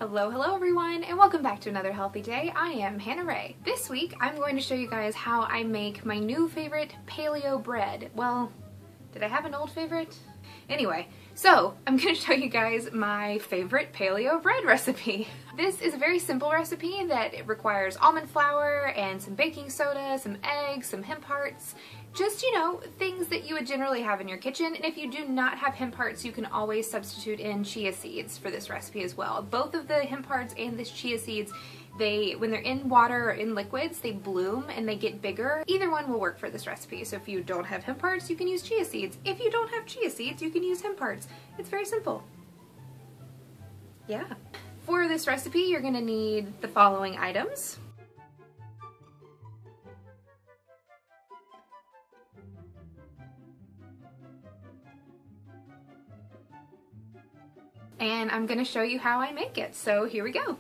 Hello everyone, and welcome back to another healthy day. I am Hannah Ray. This week I'm going to show you guys how I make my new favorite paleo bread. Well, did I have an old favorite? Anyway, so I'm going to show you guys my favorite paleo bread recipe. This is a very simple recipe that it requires almond flour and some baking soda, some eggs, some hemp hearts. Just, you know, things that you would generally have in your kitchen. And if you do not have hemp hearts, you can always substitute in chia seeds for this recipe as well. Both of the hemp hearts and the chia seeds, when they're in water or in liquids, they bloom and they get bigger. Either one will work for this recipe. So if you don't have hemp hearts, you can use chia seeds. If you don't have chia seeds, you can use hemp hearts. It's very simple. Yeah. For this recipe, you're gonna need the following items. And I'm gonna show you how I make it. So here we go.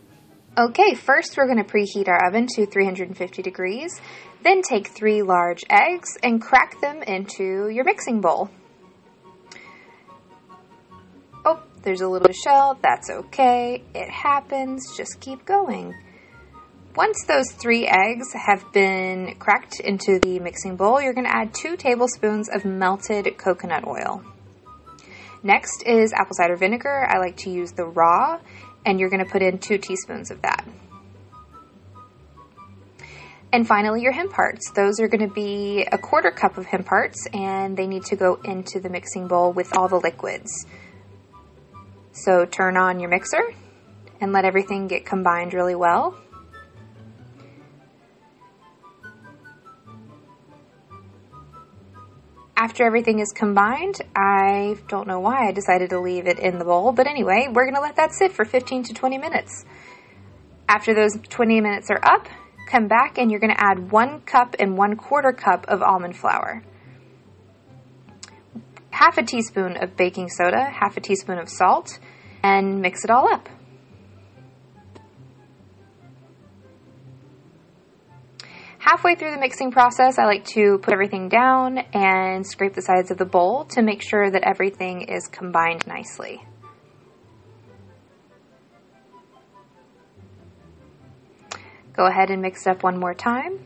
Okay, first we're gonna preheat our oven to 350 degrees, then take 3 large eggs and crack them into your mixing bowl. Oh, there's a little shell, that's okay, it happens, just keep going. Once those 3 eggs have been cracked into the mixing bowl, you're gonna add 2 tablespoons of melted coconut oil. Next is apple cider vinegar. I like to use the raw, and you're going to put in 2 teaspoons of that. And finally, your hemp hearts. Those are going to be a 1/4 cup of hemp hearts, and they need to go into the mixing bowl with all the liquids. So turn on your mixer and let everything get combined really well. After everything is combined, I don't know why I decided to leave it in the bowl, but anyway, we're going to let that sit for 15 to 20 minutes. After those 20 minutes are up, come back and you're going to add 1 cup and 1/4 cup of almond flour, 1/2 teaspoon of baking soda, 1/2 teaspoon of salt, and mix it all up. Halfway through the mixing process, I like to put everything down and scrape the sides of the bowl to make sure that everything is combined nicely. Go ahead and mix it up one more time.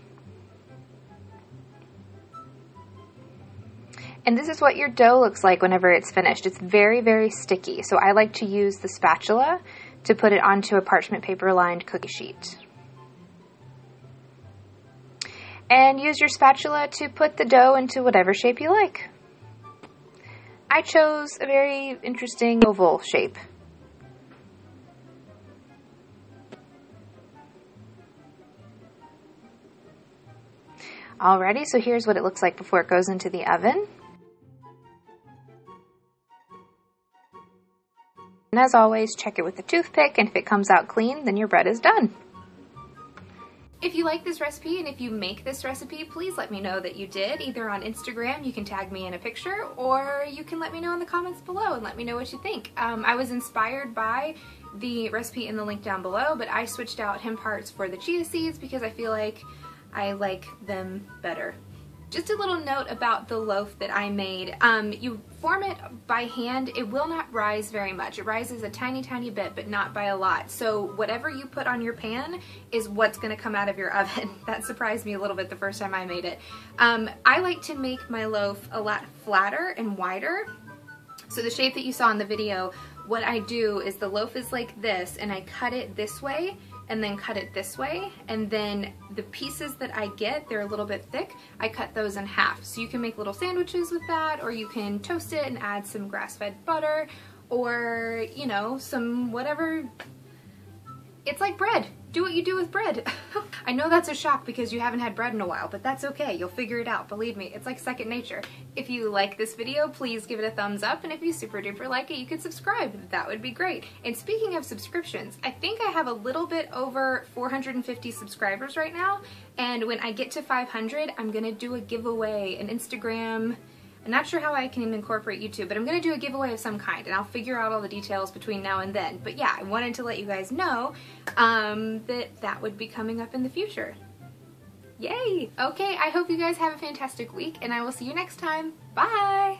And this is what your dough looks like whenever it's finished. It's very, very sticky, so I like to use the spatula to put it onto a parchment paper lined cookie sheet. And use your spatula to put the dough into whatever shape you like. I chose a very interesting oval shape. Alrighty, so here's what it looks like before it goes into the oven. And as always, check it with a toothpick, and if it comes out clean, then your bread is done. If you like this recipe and if you make this recipe, please let me know that you did. Either on Instagram, you can tag me in a picture, or you can let me know in the comments below and let me know what you think. I was inspired by the recipe in the link down below, but I switched out hemp hearts for the chia seeds because I feel like I like them better. Just a little note about the loaf that I made. You form it by hand. It will not rise very much. It rises a tiny, tiny bit, but not by a lot. So whatever you put on your pan is what's going to come out of your oven. That surprised me a little bit the first time I made it. I like to make my loaf a lot flatter and wider. So the shape that you saw in the video, what I do is the loaf is like this, and I cut it this way and then cut it this way, and then the pieces that I get, they're a little bit thick, I cut those in half. So you can make little sandwiches with that, or you can toast it and add some grass-fed butter, or, you know, some whatever. It's like bread. Do what you do with bread. I know that's a shock because you haven't had bread in a while, but that's okay. You'll figure it out. Believe me, it's like second nature. If you like this video, please give it a thumbs up, and if you super duper like it, you could subscribe. That would be great. And speaking of subscriptions, I think I have a little bit over 450 subscribers right now, and when I get to 500, I'm gonna do a giveaway, an Instagram. I'm not sure how I can incorporate YouTube, but I'm going to do a giveaway of some kind, and I'll figure out all the details between now and then. But yeah, I wanted to let you guys know that would be coming up in the future. Yay! Okay, I hope you guys have a fantastic week, and I will see you next time. Bye!